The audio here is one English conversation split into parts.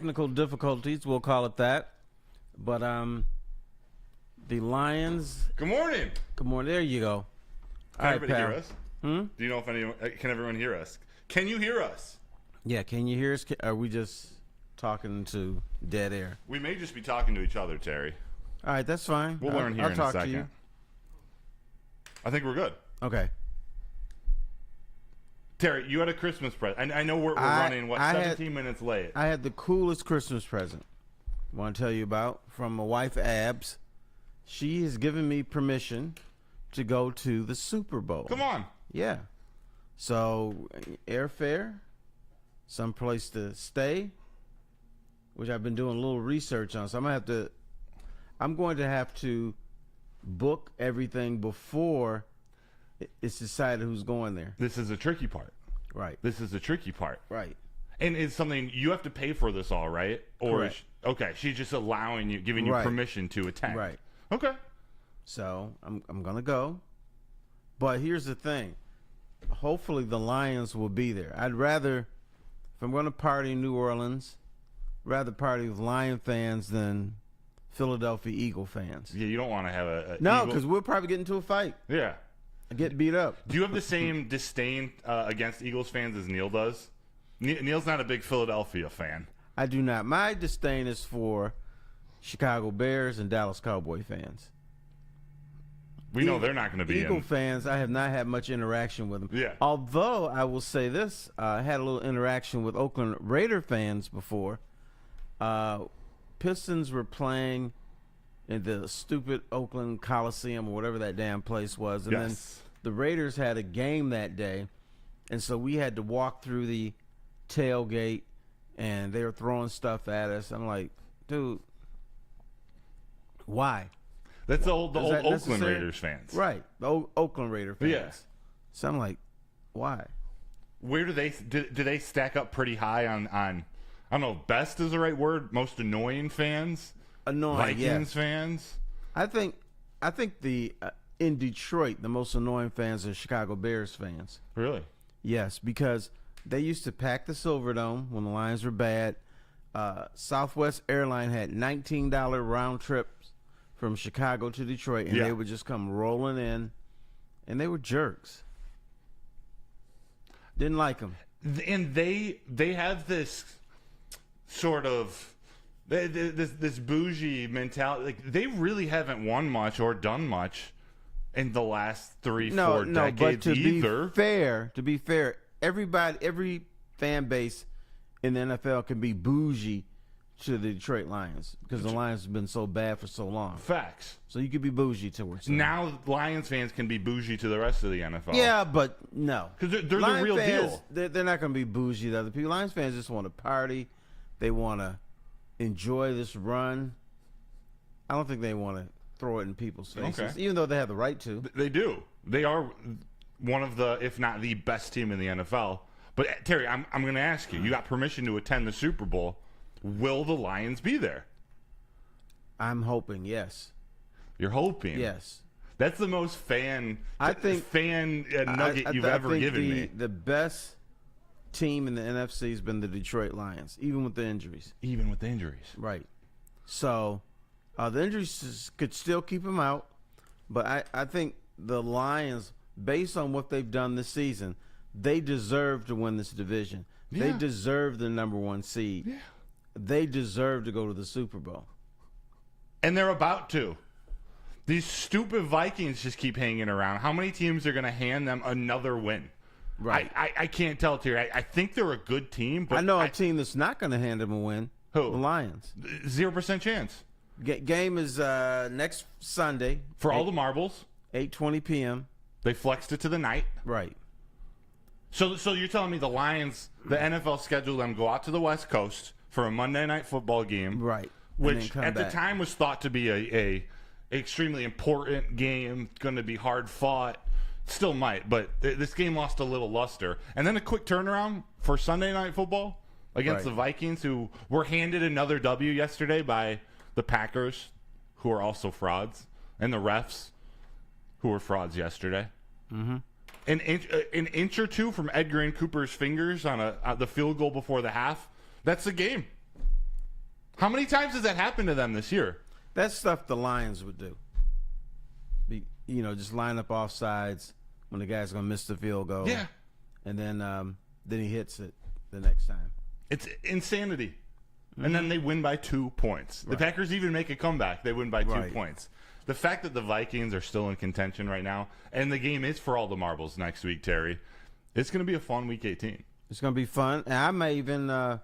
Technical difficulties, we'll call it that. But the Lions. Good morning. Good morning. There you go. Can everybody hear us? Hmm? Do you know if anyone can everyone hear us? Can you hear us? Yeah. Can you hear us? Are we just talking to dead air? We may just be talking to each other, Terry. All right, that's fine. We'll learn here I'll in talk a second. to you. I think we're good. Okay. Terry, you had a Christmas present. I know we're running 17 minutes late. I had the coolest Christmas present. I want to tell you about from my wife Abs. She has given me permission to go to the Super Bowl. Come on. Yeah. So airfare, some place to stay, which I've been doing a little research on. So I'm going to have to book everything before it's decided who's going there. This is the tricky part. Right. This is the tricky part. Right. And it's something you have to pay for this all, right? Or Correct. Okay, she's just allowing you, giving you Right. permission to attend. Right. Okay. So I'm gonna go. But here's the thing. Hopefully the Lions will be there. I'd rather, if I'm gonna party in New Orleans, rather party with Lion fans than Philadelphia Eagle fans. Yeah, you don't want to have a No, Eagle- because we'll probably get into a fight. Yeah. Get beat up. Do you have the same disdain against Eagles fans as Neil does? Neil's not a big Philadelphia fan. I do not. My disdain is for Chicago Bears and Dallas Cowboy fans. We know they're not going to be Eagle in. fans, I have not had much interaction with them. Yeah. Although I will say this, I had a little interaction with Oakland Raider fans before. Pistons were playing in the stupid Oakland Coliseum or whatever that damn place was. And then the Raiders had a game that day. And so we had to walk through the tailgate and they were throwing stuff at us. I'm like, dude, why? That's the old Oakland necessary? Raiders fans. Right. The Oakland Raider fans. Yeah. So I'm like, why? Where do they stack up pretty high on I don't know, best is the right word, most annoying fans? Annoying, Vikings yes. fans? I think the in Detroit, the most annoying fans are Chicago Bears fans. Really? Yes, because they used to pack the Silverdome when the Lions were bad. Southwest Airline had $19 round trips from Chicago to Detroit, and they would just come rolling in, and they were jerks. Didn't like them. And they have this sort of this bougie mentality. Like, they really haven't won much or done much in the last 3-4 decades but to either. be fair, every fan base in the NFL can be bougie to the Detroit Lions because the Lions have been so bad for so long. Facts. So you could be bougie towards them. Now Lions fans can be bougie to the rest of the NFL. Yeah, but no. Because they're Lions the real fans, deal. They're not going to be bougie to other people. Lions fans just want to party. They want to enjoy this run. I don't think they want to throw it in people's faces, even though they have the right to. They do. They are one of the, if not the best team in the NFL. But Terry, I'm going to ask you. You got permission to attend the Super Bowl. Will the Lions be there? I'm hoping, yes. You're hoping? Yes. That's the most fan nugget you've ever given me. The best team in the NFC has been the Detroit Lions, even with the injuries. Even with the injuries. Right. So the injuries could still keep them out, but I think the Lions, based on what they've done this season, they deserve to win this division. Yeah. They deserve the number one seed. Yeah. They deserve to go to the Super Bowl. And they're about to. These stupid Vikings just keep hanging around. How many teams are going to hand them another win? Right. I can't tell, Terry. I think they're a good team. But I know a team that's not going to hand them a win. Who? The Lions. 0% chance. Game is next Sunday. For all the marbles. 8:20 p.m. They flexed it to the night. Right. So you're telling me the Lions, the NFL scheduled them go out to the West Coast for a Monday night football game. Right. Which at the time was thought to be a extremely important game, going to be hard fought. Still might, but this game lost a little luster. And then a quick turnaround for Sunday night football against the Vikings, who were handed another W yesterday by the Packers, who are also frauds, and the refs, who were frauds yesterday. Mm-hmm. An inch or two from Edgar and Cooper's fingers on the field goal before the half. That's the game. How many times has that happened to them this year? That's stuff the Lions would do. Just line up off sides when the guy's going to miss the field goal. Yeah. And then he hits it the next time. It's insanity. And then they win by 2 points. The Packers even make a comeback. They win by 2 points. The fact that the Vikings are still in contention right now, and the game is for all the marbles next week, Terry, it's going to be a fun Week 18. It's going to be fun. And I may even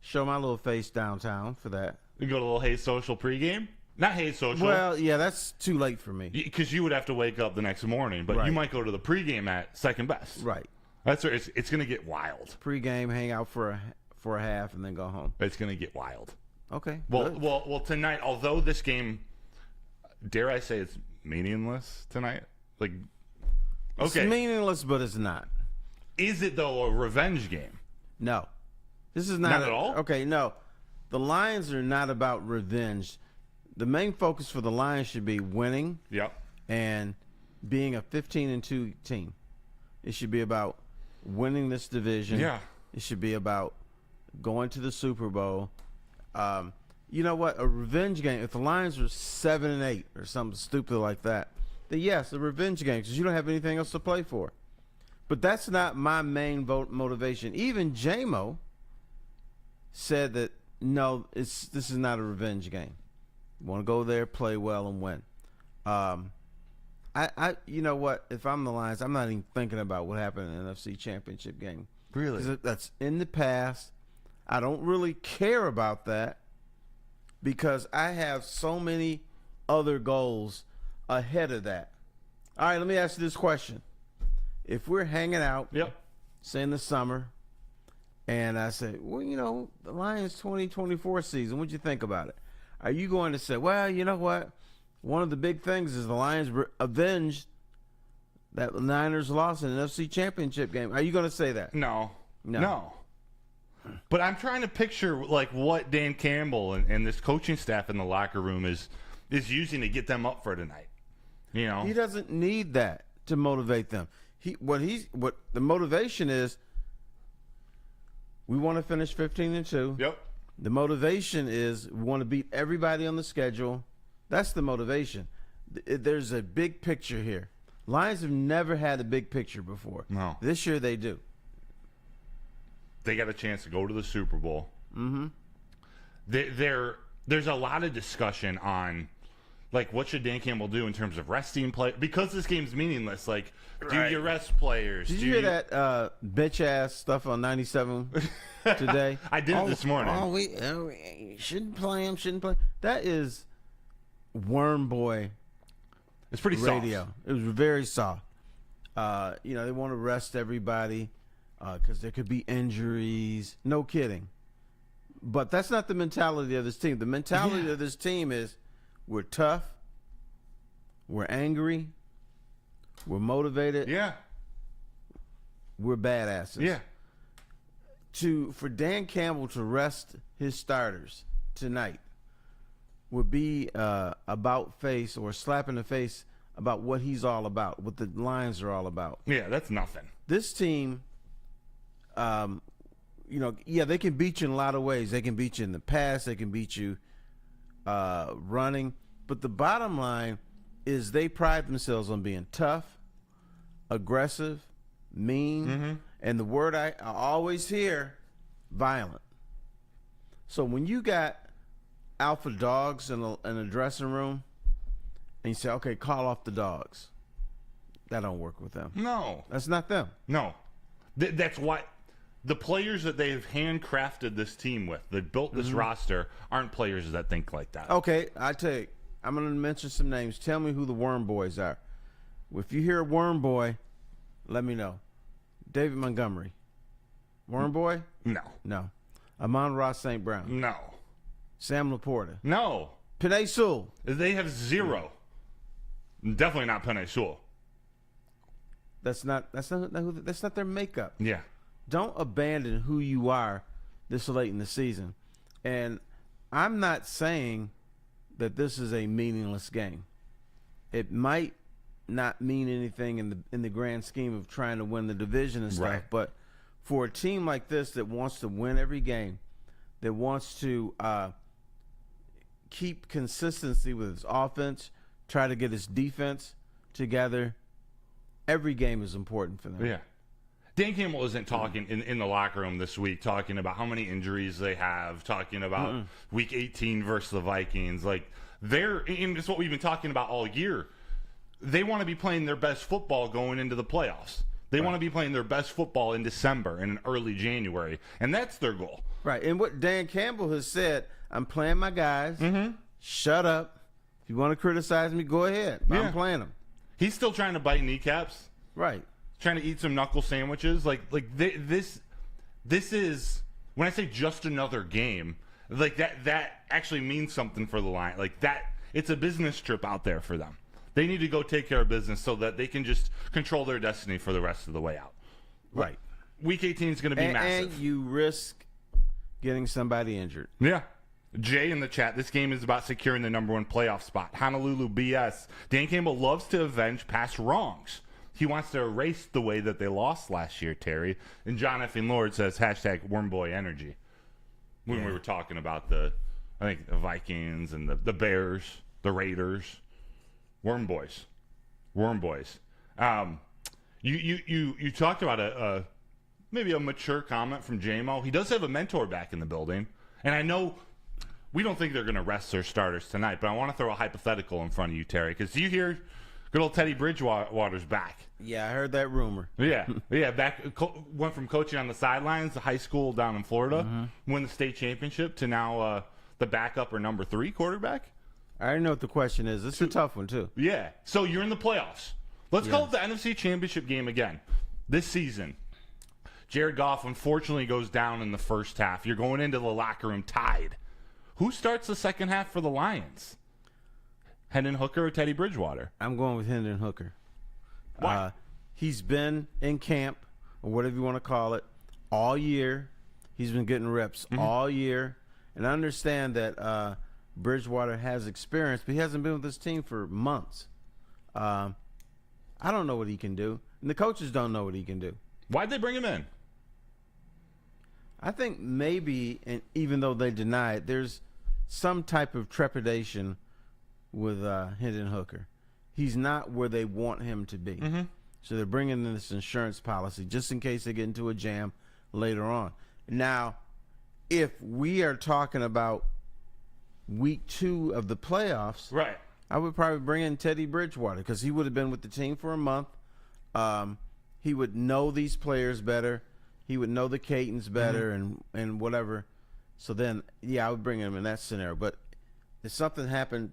show my little face downtown for that. You go to a little Hayes Social pregame? Not Hayes Social. Well, yeah, that's too late for me. Because you would have to wake up the next morning, but you might go to the pregame at second best. Right. That's where it's going to get wild. Pregame, hang out for a half, and then go home. It's going to get wild. Okay. Well, tonight, although this game, dare I say, it's meaningless tonight. Like, okay, it's meaningless, but it's not. Is it though a revenge game? No, this is not at all. Okay, no, the Lions are not about revenge. The main focus for the Lions should be winning. Yep. And being a 15-2 team. It should be about winning this division. Yeah. It should be about going to the Super Bowl. You know what? A revenge game. If the Lions were 7-8 or something stupid like that, then yes, a revenge game because you don't have anything else to play for. But that's not my main motivation. Even J-Mo said that no, this is not a revenge game. You want to go there, play well, and win. You know what? If I'm the Lions, I'm not even thinking about what happened in the NFC Championship game. Really? 'Cause that's in the past. I don't really care about that because I have so many other goals ahead of that. All right, let me ask you this question. If we're hanging out, say in the summer, and I say, well, the Lions 2024 season, what'd you think about it? Are you going to say, well, you know what? One of the big things is the Lions avenged that the Niners lost in the NFC Championship game. Are you going to say that? No. But I'm trying to picture like what Dan Campbell and this coaching staff in the locker room is using to get them up for tonight. He doesn't need that to motivate them. What the motivation is, we want to finish 15-2. Yep. The motivation is we want to beat everybody on the schedule. That's the motivation. There's a big picture here. Lions have never had a big picture before. No. This year they do. They got a chance to go to the Super Bowl. Mm-hmm. There's a lot of discussion on, like, what should Dan Campbell do in terms of resting players? Because this game's meaningless. Like, do you rest players? Did you hear that bitch-ass stuff on 97 today? I did it this morning. We shouldn't play him, That is worm boy It's pretty radio. soft. It was very soft. They want to rest everybody because there could be injuries. No kidding. But that's not the mentality of this team. The mentality of this team is we're tough, we're angry, we're motivated, we're badasses. Yeah. For Dan Campbell to rest his starters tonight would be about face or slap in the face about what he's all about, what the Lions are all about. Yeah, that's nothing. This team, they can beat you in a lot of ways. They can beat you in the pass. They can beat you running. But the bottom line is they pride themselves on being tough, aggressive, mean, and the word I always hear, violent. So when you got alpha dogs in a dressing room, and you say, okay, call off the dogs, that don't work with them. No. That's not them. No. That's why the players that they've handcrafted this team with, that built this roster, aren't players that think like that. Okay, I tell you, I'm going to mention some names. Tell me who the Worm Boys are. If you hear Worm Boy, let me know. David Montgomery. Worm Boy? No. Amon-Ra St. Brown. No. Sam Laporta. No. Penei Sewell. They have zero. Definitely not Penei Sewell. That's not their makeup. Yeah. Don't abandon who you are this late in the season. And I'm not saying that this is a meaningless game. It might not mean anything in the grand scheme of trying to win the division and stuff, Right. but for a team like this that wants to win every game, that wants to keep consistency with his offense, try to get his defense together. Every game is important for them. Yeah. Dan Campbell isn't talking in the locker room this week, talking about how many injuries they have, talking about Week 18 versus the Vikings. Like, and it's what we've been talking about all year. They want to be playing their best football going into the playoffs. They want to be playing their best football in December and in early January, and that's their goal. Right, and what Dan Campbell has said, I'm playing my guys. Shut up. If you want to criticize me, go ahead. But I'm playing them. He's still trying to bite kneecaps. Right. Trying to eat some knuckle sandwiches. This is, when I say just another game, like that actually means something for the Lions. Like that, it's a business trip out there for them. They need to go take care of business so that they can just control their destiny for the rest of the way out. Right. Week 18 is going to be massive. And you risk getting somebody injured. Yeah. Jay in the chat, this game is about securing the number 1 playoff spot. Honolulu BS. Dan Campbell loves to avenge past wrongs. He wants to erase the way that they lost last year, Terry. And John F. Lord says, #Wormboy energy. When we were talking about the Vikings and the Bears, the Raiders. Wormboys. You talked about maybe a mature comment from JMO. He does have a mentor back in the building. And I know we don't think they're going to rest their starters tonight, but I want to throw a hypothetical in front of you, Terry, because do you hear good old Teddy Bridgewater's back? Yeah, I heard that rumor. Yeah, back went from coaching on the sidelines, the high school down in Florida, won the state championship, to now the backup or number 3 quarterback. I already know what the question is. It's a tough one, too. Yeah, so you're in the playoffs. Let's call it the NFC Championship game again this season. Jared Goff unfortunately goes down in the first half. You're going into the locker room tied. Who starts the second half for the Lions? Hendon Hooker or Teddy Bridgewater? I'm going with Hendon Hooker. Why? He's been in camp, or whatever you want to call it, all year. He's been getting reps all year. And I understand that Bridgewater has experience, but he hasn't been with this team for months. I don't know what he can do, and the coaches don't know what he can do. Why'd they bring him in? I think maybe, and even though they deny it, there's some type of trepidation with Hendon Hooker. He's not where they want him to be. So they're bringing in this insurance policy just in case they get into a jam later on. Now, if we are talking about week 2 of the playoffs, right, I would probably bring in Teddy Bridgewater because he would have been with the team for a month. He would know these players better. He would know the Catons better and whatever. So then, yeah, I would bring him in that scenario. But if something happened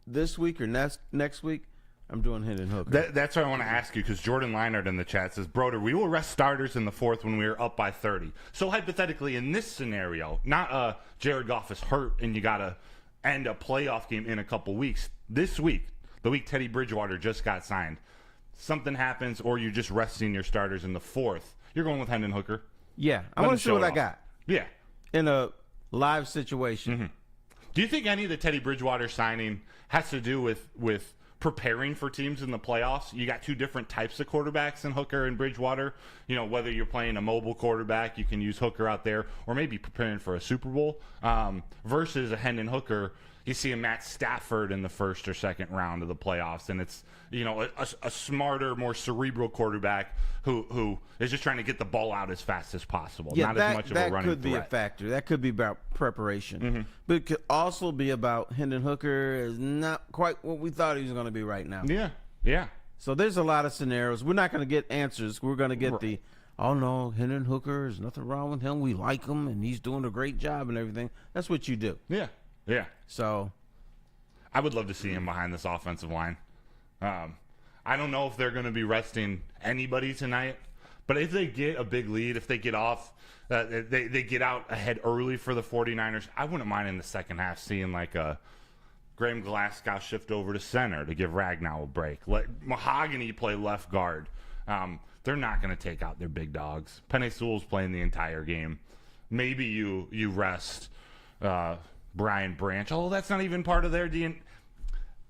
this week or next week, I'm doing Hendon Hooker. That's what I want to ask you, because Jordan Leinart in the chat says, Broder, we will rest starters in the 4th when we are up by 30. So hypothetically, in this scenario, not Jared Goff is hurt and you got to end a playoff game in a couple weeks. This week, the week Teddy Bridgewater just got signed, something happens or you're just resting your starters in the 4th. You're going with Hendon Hooker? Yeah. I want to see what I got. Yeah. In a live situation. Do you think any of the Teddy Bridgewater signing has to do with preparing for teams in the playoffs? You got 2 different types of quarterbacks in Hooker and Bridgewater. You know, whether you're playing a mobile quarterback, you can use Hooker out there, or maybe preparing for a Super Bowl, versus a Hendon Hooker. You see a Matt Stafford in the 1st or 2nd round of the playoffs, and it's, you know, a smarter, more cerebral quarterback who is just trying to get the ball out as fast as possible. Yeah, not as much of a running that could be threat. a factor. That could be about preparation. But it could also be about Hendon Hooker is not quite what we thought he was going to be right now. Yeah. So there's a lot of scenarios. We're not going to get answers. We're going to get oh, no, Hendon Hooker, there's nothing wrong with him. We like him, and he's doing a great job and everything. That's what you do. Yeah. So I would love to see him behind this offensive line. I don't know if they're going to be resting anybody tonight, but if they get a big lead, if they get off, they get out ahead early for the 49ers, I wouldn't mind in the second half seeing like a Graham Glasgow shift over to center to give Ragnow a break. Let Mahogany play left guard. They're not going to take out their big dogs. Penei Sewell's playing the entire game. Maybe you rest Brian Branch, although that's not even part of their DNA.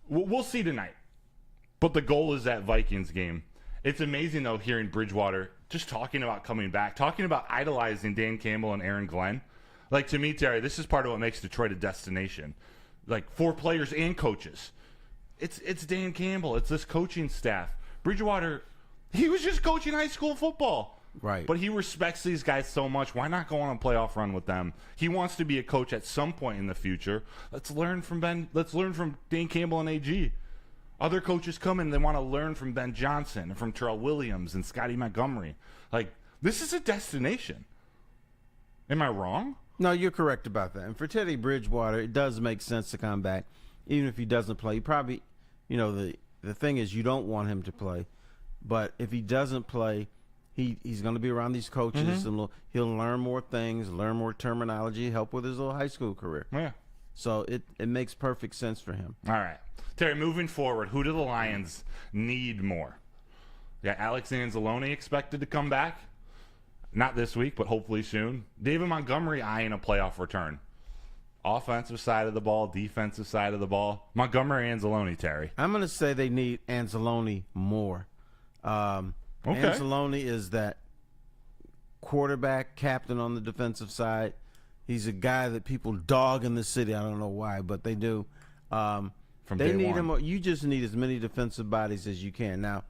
We'll see tonight. But the goal is that Vikings game. It's amazing, though, hearing Bridgewater just talking about coming back, talking about idolizing Dan Campbell and Aaron Glenn. Like, to me, Terry, this is part of what makes Detroit a destination. like 4 players and coaches. It's Dan Campbell. It's this coaching staff. Bridgewater, he was just coaching high school football. Right. But he respects these guys so much. Why not go on a playoff run with them? He wants to be a coach at some point in the future. Let's learn from Dan Campbell and AG. Other coaches come in, they want to learn from Ben Johnson and from Terrell Williams and Scotty Montgomery. Like, this is a destination. Am I wrong? No, you're correct about that. And for Teddy Bridgewater, it does make sense to come back, even if he doesn't play. He probably, the thing is, you don't want him to play, but if he doesn't play, he's going to be around these coaches, and he'll learn more things, learn more terminology, help with his little high school career. Yeah. So it makes perfect sense for him. All right. Terry, moving forward, who do the Lions need more? Yeah, Alex Anzalone expected to come back. Not this week, but hopefully soon. David Montgomery eyeing a playoff return. Offensive side of the ball, defensive side of the ball. Montgomery, Anzalone, Terry. I'm going to say they need Anzalone more. Anzalone is that quarterback captain on the defensive side. He's a guy that people dog in the city. I don't know why, but they do. They need him. You just need as many defensive bodies as you can. Now,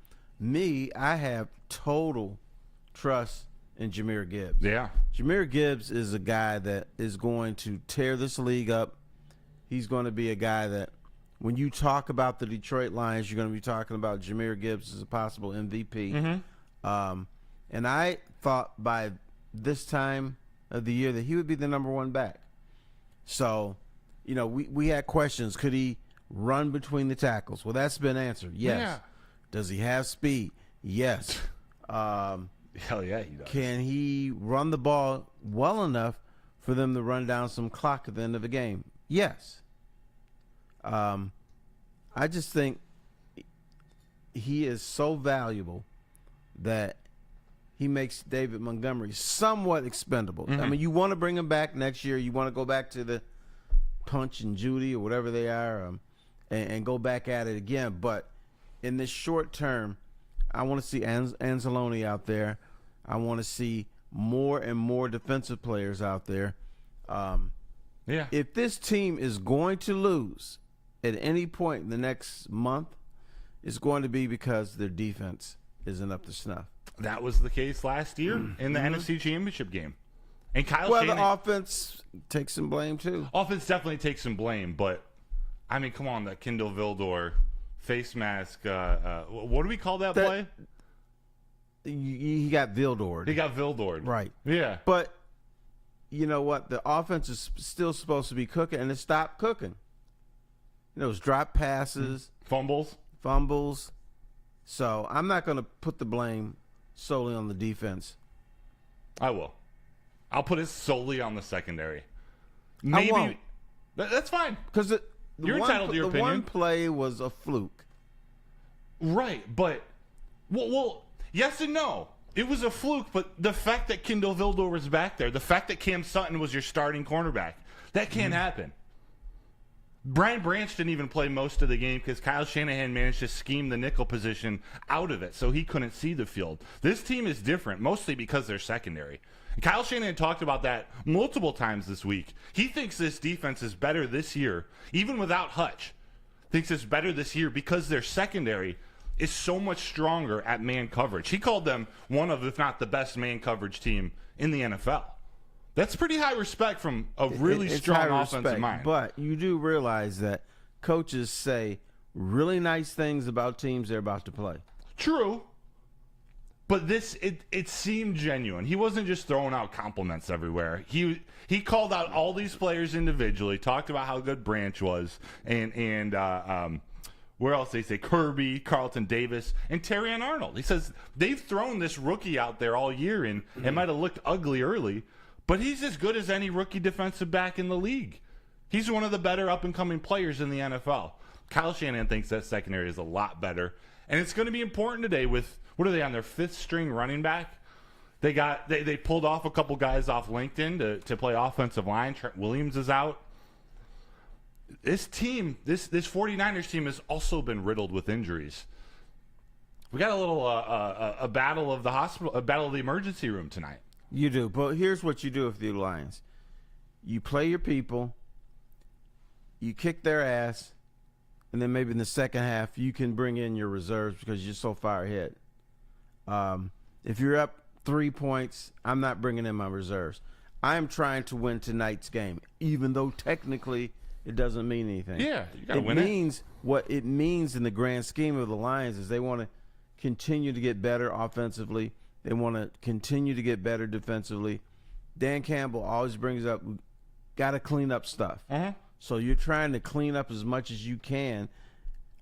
I have total trust in Jahmyr Gibbs. Yeah. Jahmyr Gibbs is a guy that is going to tear this league up. He's going to be a guy that when you talk about the Detroit Lions, you're going to be talking about Jahmyr Gibbs as a possible MVP. And I thought by this time of the year that he would be the number 1 back. So, we had questions. Could he run between the tackles? Well, that's been answered. Yes. Yeah. Does he have speed? Yes. Hell yeah, he does. Can he run the ball well enough for them to run down some clock at the end of the game? Yes. I just think he is so valuable that he makes David Montgomery somewhat expendable. I mean, you want to bring him back next year. You want to go back to the Punch and Judy or whatever they are and go back at it again. But in this short term, I want to see Anzalone out there. I want to see more and more defensive players out there. Yeah. If this team is going to lose at any point in the next month, it's going to be because their defense isn't up to snuff. That was the case last year in the NFC Championship game. And Kyle Shanahan, the offense takes some blame too. Offense definitely takes some blame, but I mean, come on, that Kindle Vildor face mask. What do we call that play? He got Vildor. He got Vildor. Right. Yeah. But you know what? The offense is still supposed to be cooking, and it stopped cooking. It was drop passes, fumbles. So I'm not going to put the blame solely on the defense. I will. I'll put it solely on the secondary. I won't. That's fine. Because you're entitled to your opinion. The one play was a fluke. Right, but well, yes and no. It was a fluke, but the fact that Kindle Vildor was back there, the fact that Cam Sutton was your starting cornerback, that can't happen. Brian Branch didn't even play most of the game because Kyle Shanahan managed to scheme the nickel position out of it, so he couldn't see the field. This team is different, mostly because they're secondary. Kyle Shanahan talked about that multiple times this week. He thinks this defense is better this year, even without Hutch. Thinks it's better this year because their secondary is so much stronger at man coverage. He called them one of, if not the best man coverage team in the NFL. That's pretty high respect from a really strong offensive mind. But you do realize that coaches say really nice things about teams they're about to play. True. But it seemed genuine. He wasn't just throwing out compliments everywhere. He called out all these players individually, talked about how good Branch was, and where else they say Kirby, Carlton Davis, and Terrion Arnold. He says they've thrown this rookie out there all year, and it might have looked ugly early, but he's as good as any rookie defensive back in the league. He's one of the better up-and-coming players in the NFL. Kyle Shanahan thinks that secondary is a lot better, and it's going to be important today with, what are they, on their fifth-string running back? They pulled off a couple guys off LinkedIn to play offensive line. Trent Williams is out. This team, this 49ers team has also been riddled with injuries. We got a little a battle of the hospital, a battle of the emergency room tonight. You do, but here's what you do with the Lions. You play your people. you kick their ass, and then maybe in the second half you can bring in your reserves because you're so far ahead. If you're up 3 points, I'm not bringing in my reserves. I'm trying to win tonight's game, even though technically it doesn't mean anything. Yeah, you got to win it. It means what it means in the grand scheme of the Lions is they want to continue to get better offensively. They want to continue to get better defensively. Dan Campbell always brings up, got to clean up stuff. So you're trying to clean up as much as you can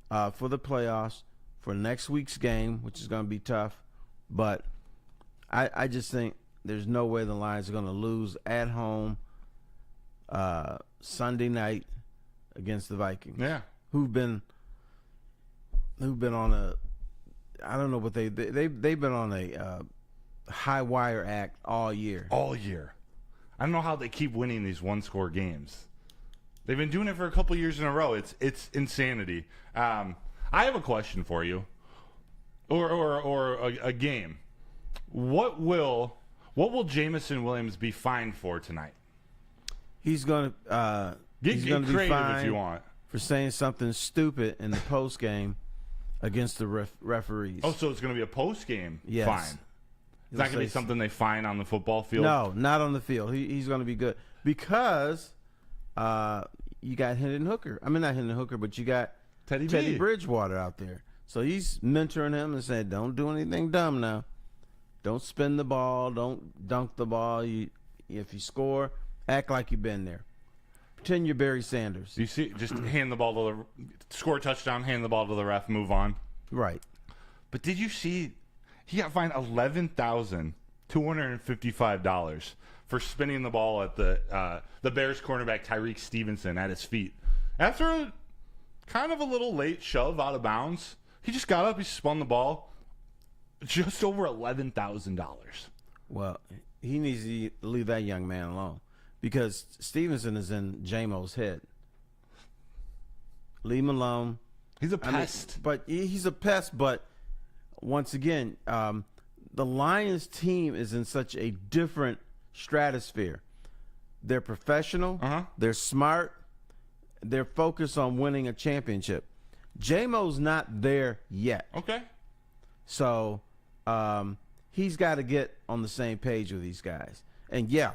for the playoffs, for next week's game, which is going to be tough. But I just think there's no way the Lions are going to lose at home Sunday night against the Vikings. Yeah, who've been on a, I don't know what they've been on a high wire act all year. All year. I don't know how they keep winning these one-score games. They've been doing it for a couple years in a row. It's insanity. I have a question for you, or a game. What will Jamison Williams be fined for tonight? He's going to Get creative if you want for saying something stupid in the post game against the referees. Oh, so it's going to be a post game Yes. fine. It's not going to be something they fine on the football field. No, not on the field. He's going to be good because you got Hendon Hooker. I mean, not Hendon Hooker, but you got Teddy Bridgewater out there. So he's mentoring him and saying, "Don't do anything dumb now. Don't spin the ball. Don't dunk the ball. If you score, act like you've been there. Pretend you're Barry Sanders." You see, just hand the ball to score a touchdown, hand the ball to the ref, move on. Right. But did you see he got fined $11,255 for spinning the ball at the Bears cornerback Tyreek Stevenson at his feet after a kind of a little late shove out of bounds. He just got up, he spun the ball, just over $11,000. Well, he needs to leave that young man alone because Stevenson is in J-Mo's head. Leave him alone. He's a pest. He's a pest, but once again, the Lions team is in such a different stratosphere. They're professional. They're smart. They're focused on winning a championship. J-Mo's not there yet. Okay. So he's got to get on the same page with these guys. And yeah,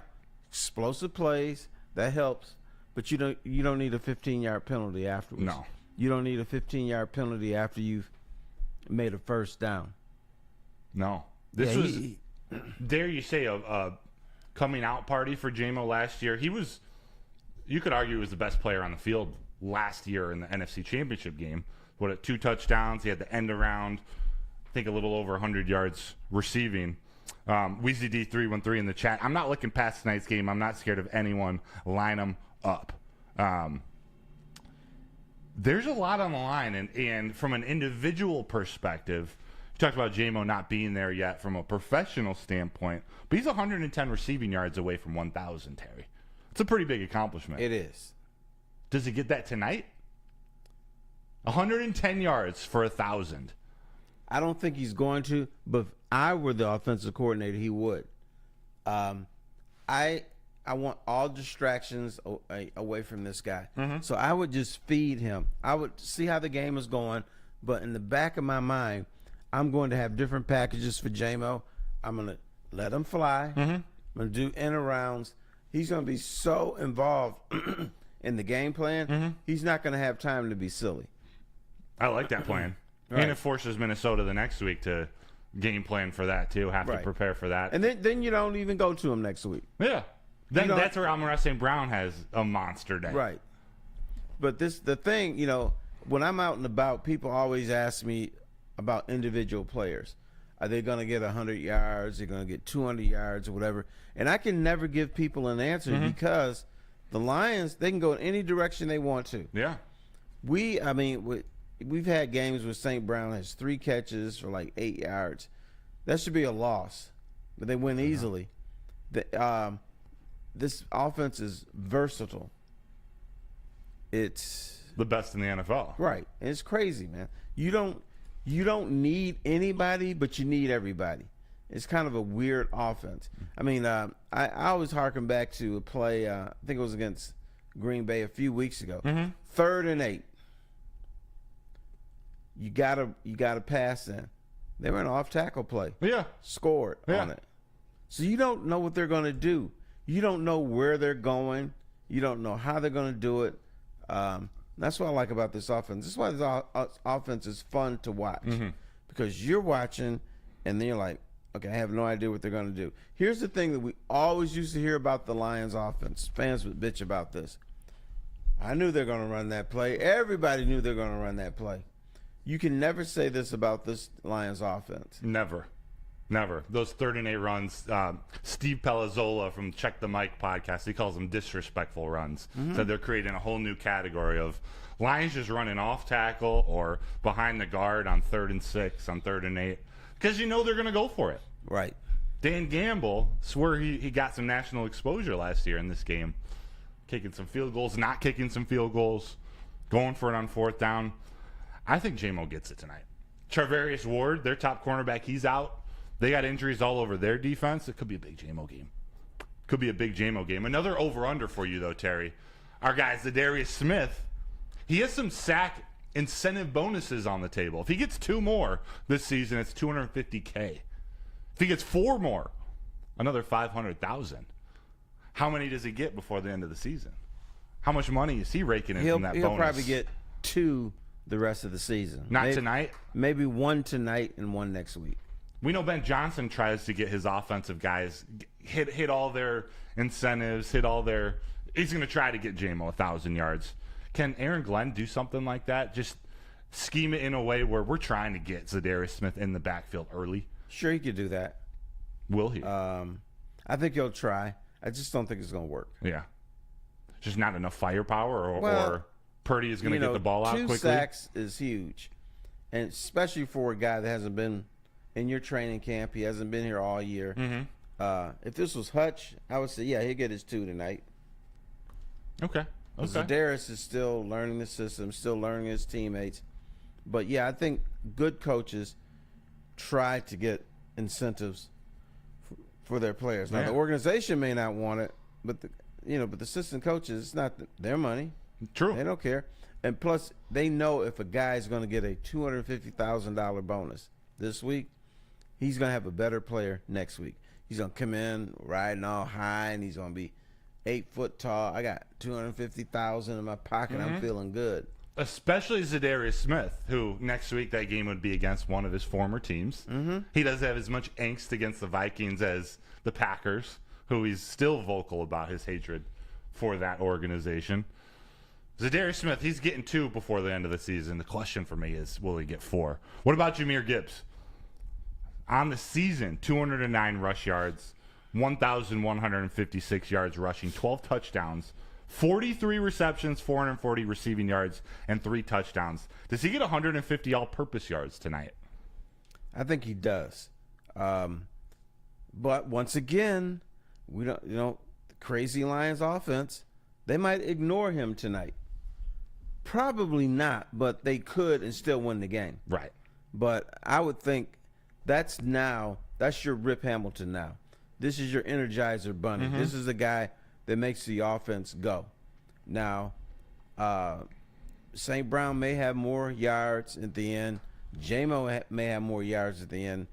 explosive plays, that helps, but you don't need a 15-yard penalty afterwards. No. You don't need a 15-yard penalty after you've made a first down. No. This was, dare you say, a coming out party for J-Mo last year. He was, you could argue, he was the best player on the field last year in the NFC Championship game. What, 2 touchdowns? He had the end around, I think a little over 100 yards receiving. Weezy D313 in the chat. I'm not looking past tonight's game. I'm not scared of anyone. Line them up. There's a lot on the line, and from an individual perspective, you talked about J-Mo not being there yet from a professional standpoint, but he's 110 receiving yards away from 1,000, Terry. It's a pretty big accomplishment. It is. Does he get that tonight? 110 yards for 1,000. I don't think he's going to, but if I were the offensive coordinator, he would. I want all distractions away from this guy. So I would just feed him. I would see how the game is going, but in the back of my mind, I'm going to have different packages for J-Mo. I'm going to let him fly. I'm going to do in-arounds. He's going to be so involved in the game plan, he's not going to have time to be silly. I like that plan. Right. And it forces Minnesota the next week to game plan for that, too, have to prepare for that. And then you don't even go to him next week. Yeah. Then that's where Amon-Ra St. Brown has a monster day. Right. But the thing, when I'm out and about, people always ask me about individual players. Are they going to get 100 yards? Are they going to get 200 yards or whatever? And I can never give people an answer because the Lions, they can go in any direction they want to. Yeah. We've had games where St. Brown has 3 catches for like 8 yards. That should be a loss, but they win easily. This offense is versatile. It's the best in the NFL. Right. And it's crazy, man. You don't need anybody, but you need everybody. It's kind of a weird offense. I mean, I always harken back to a play, I think it was against Green Bay a few weeks ago. Mm-hmm. 3rd and 8. You gotta pass in. They ran an off tackle play. Yeah. Scored on it. So you don't know what they're going to do. You don't know where they're going. You don't know how they're going to do it. That's what I like about this offense. This is why this offense is fun to watch. Because you're watching, and then you're like, okay, I have no idea what they're going to do. Here's the thing that we always used to hear about the Lions offense. Fans would bitch about this. I knew they're going to run that play. Everybody knew they're going to run that play. You can never say this about this Lions offense. Never. Those 3rd and 8 runs, Steve Palazzolo from Check the Mic podcast, he calls them disrespectful runs. So they're creating a whole new category of Lions just running off tackle or behind the guard on 3rd and 6, on 3rd and 8, because you know they're going to go for it. Right. Dan Gamble, swear he got some national exposure last year in this game, kicking some field goals, not kicking some field goals, going for it on 4th down. I think J-Mo gets it tonight. Charvarius Ward, their top cornerback, he's out. They got injuries all over their defense. It could be a big J-Mo game. Another over-under for you, though, Terry. Our guy, Zadarius Smith, he has some sack incentive bonuses on the table. If he gets 2 more this season, it's $250K. If he gets 4 more, another $500,000. How many does he get before the end of the season? How much money is he raking in from that bonus? He'll probably get 2 the rest of the season. Not tonight? Maybe 1 tonight and 1 next week. We know Ben Johnson tries to get his offensive guys hit all their incentives, he's going to try to get J-Mo 1,000 yards. Can Aaron Glenn do something like that? Just scheme it in a way where we're trying to get Zadarius Smith in the backfield early? Sure, he could do that. Will he? I think he'll try. I just don't think it's going to work. Yeah. Just not enough firepower, or Purdy is going to get the ball out quickly? 2 sacks is huge, and especially for a guy that hasn't been in your training camp. He hasn't been here all year. If this was Hutch, I would say, yeah, he'll get his 2 tonight. Okay. Zadarius is still learning the system, still learning his teammates. But, yeah, I think good coaches try to get incentives for their players. Now, the organization may not want it, but the assistant coaches, it's not their money. True. They don't care. And plus, they know if a guy's going to get a $250,000 bonus this week, he's going to have a better player next week. He's going to come in riding all high, and he's going to be 8 foot tall. I got $250,000 in my pocket. I'm feeling good. Especially Zadarius Smith, who next week that game would be against one of his former teams. He doesn't have as much angst against the Vikings as the Packers, who he's still vocal about his hatred for that organization. Zadarius Smith, he's getting 2 before the end of the season. The question for me is, will he get 4? What about Jahmyr Gibbs? On the season, 209 rush yards, 1,156 yards rushing, 12 touchdowns, 43 receptions, 440 receiving yards, and 3 touchdowns. Does he get 150 all-purpose yards tonight? I think he does. But once again, we don't. The crazy Lions offense, they might ignore him tonight. Probably not, but they could and still win the game. Right. But I would think that's your Rip Hamilton now. This is your Energizer Bunny. This is the guy that makes the offense go. Now, St. Brown may have more yards at the end. J-Mo may have more yards at the end.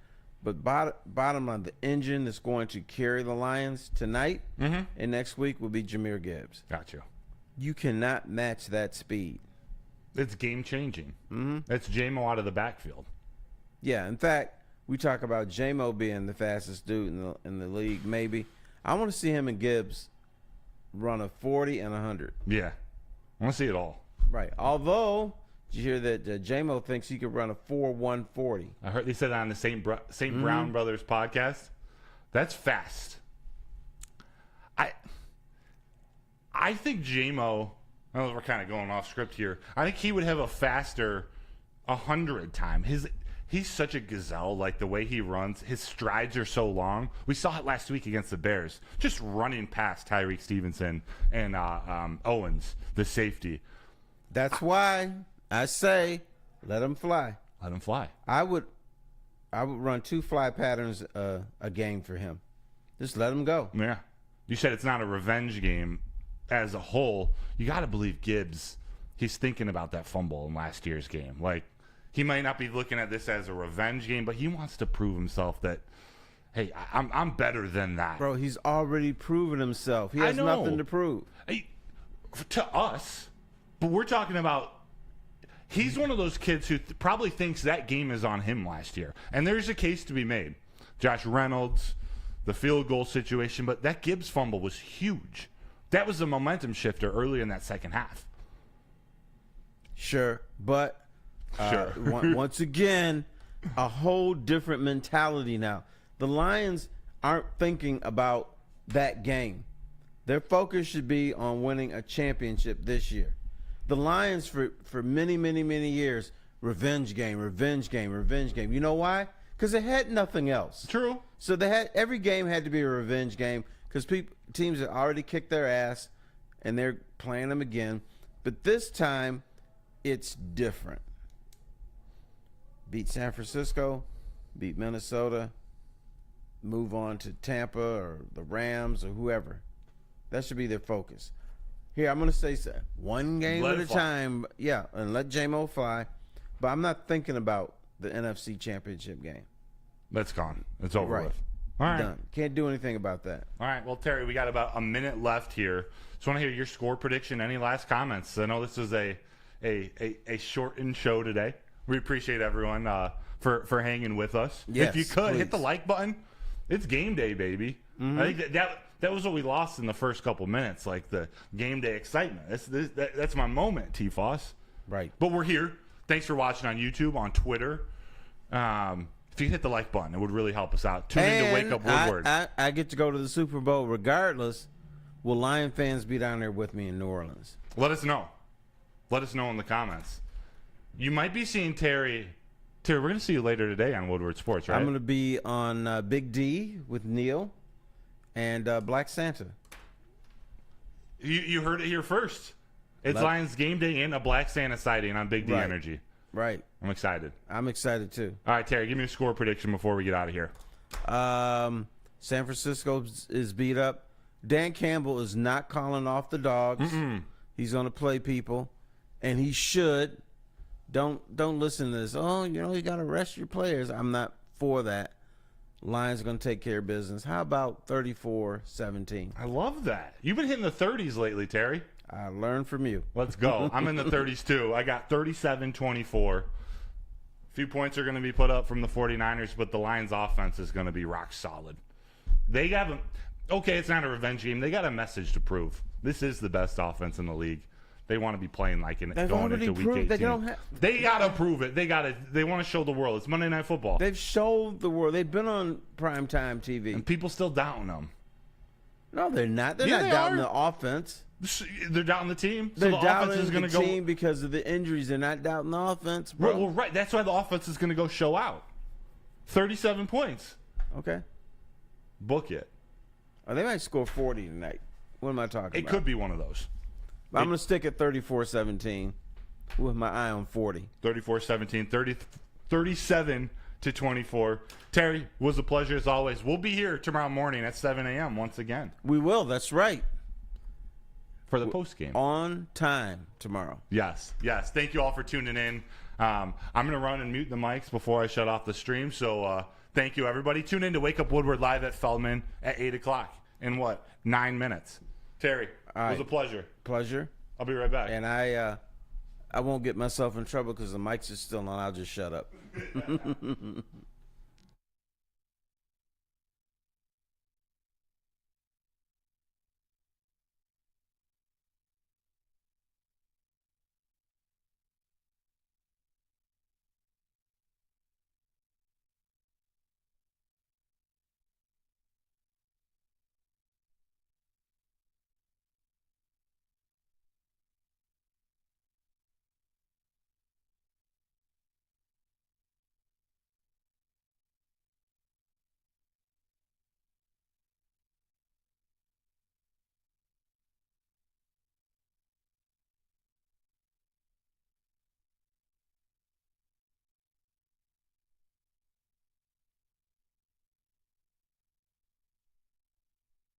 But bottom line, the engine that's going to carry the Lions tonight and next week will be Jahmyr Gibbs. Got you. You cannot match that speed. It's game-changing. That's J-Mo out of the backfield. Yeah, in fact, we talk about J-Mo being the fastest dude in the league, maybe. I want to see him and Gibbs run a 40 and 100. Yeah. I want to see it all. Right. Although, did you hear that J-Mo thinks he could run a 4.140? I heard they said that on the St. Brown Brothers podcast. That's fast. I think J-Mo, I know we're kind of going off script here, I think he would have a faster 100 time. He's such a gazelle, like the way he runs. His strides are so long. We saw it last week against the Bears, just running past Tyreek Stevenson and Owens, the safety. That's why I say let him fly. Let him fly. I would run 2 fly patterns a game for him. Just let him go. Yeah. You said it's not a revenge game as a whole, you got to believe Gibbs, he's thinking about that fumble in last year's game. Like, he might not be looking at this as a revenge game, but he wants to prove himself that, hey, I'm better than that. Bro, he's already proven himself. He has nothing to prove. To us, but we're talking about, he's one of those kids who probably thinks that game is on him last year. And there's a case to be made. Josh Reynolds, the field goal situation, but that Gibbs fumble was huge. That was a momentum shifter early in that second half. Sure, but once again, a whole different mentality now. The Lions aren't thinking about that game. Their focus should be on winning a championship this year. The Lions, for many, many, many years, revenge game, revenge game, revenge game. You know why? Because they had nothing else. True. So every game had to be a revenge game because teams had already kicked their ass, and they're playing them again. But this time, it's different. Beat San Francisco, beat Minnesota, move on to Tampa or the Rams or whoever. That should be their focus. Here, I'm going to say so. One game at a time. Yeah, and let J-Mo fly. But I'm not thinking about the NFC Championship game. That's gone. It's over Right. with. All right. Done. Can't do anything about that. All right. Well, Terry, we got about a minute left here. Just want to hear your score prediction. Any last comments? I know this is a shortened show today. We appreciate everyone for hanging with us. Yes, if you could, please. hit the like button. It's game day, baby. Mm-hmm. I think that was what we lost in the first couple minutes, like the game day excitement. That's my moment, T-Foss. Right. But we're here. Thanks for watching on YouTube, on Twitter. If you hit the like button, it would really help us out. Tune in to Wake Up Woodward. I get to go to the Super Bowl regardless. Will Lion fans be down there with me in New Orleans? Let us know. Let us know in the comments. You might be seeing Terry. Terry, we're going to see you later today on Woodward Sports, right? I'm going to be on Big D with Neil and Black Santa. You heard it here first. It's Lions game day and a Black Santa sighting on Big D Right. Energy. Right. I'm excited. I'm excited too. All right, Terry, give me a score prediction before we get out of here. San Francisco is beat up. Dan Campbell is not calling off the dogs. He's going to play people, and he should. Don't listen to this. Oh, you got to rest your players. I'm not for that. Lions are going to take care of business. How about 34-17? I love that. You've been hitting the 30s lately, Terry. I learned from you. Let's go. I'm in the 30s too. I got 37-24. A few points are going to be put up from the 49ers, but the Lions offense is going to be rock solid. They have okay, it's not a revenge game. They got a message to prove. This is the best offense in the league. They want to be playing like it going into week 18. They got to prove it. They want to show the world. It's Monday Night Football. They've showed the world. They've been on primetime TV. And people still doubting them. No, they're not. They're Yeah, not they doubting are. the offense. They're doubting the team. So They're the offense is doubting going the to go team because of the injuries. They're not doubting the offense, bro. Well, right. That's why the offense is going to go show out. 37 points. Okay. Book it. Oh, they might score 40 tonight. What am I talking about? It could be one of those. But I'm going to stick at 34-17 with my eye on 40. 34-17, 37-24. Terry, was a pleasure as always. We'll be here tomorrow morning at 7 a.m. once again We will. That's right. for the post game. On time tomorrow. Yes. Thank you all for tuning in. I'm going to run and mute the mics before I shut off the stream. So thank you, everybody. Tune in to Wake Up Woodward live at Feldman at 8 o'clock in 9 minutes. Terry, it was a pleasure. Pleasure. I'll be right back. And I won't get myself in trouble because the mics are still on. I'll just shut up.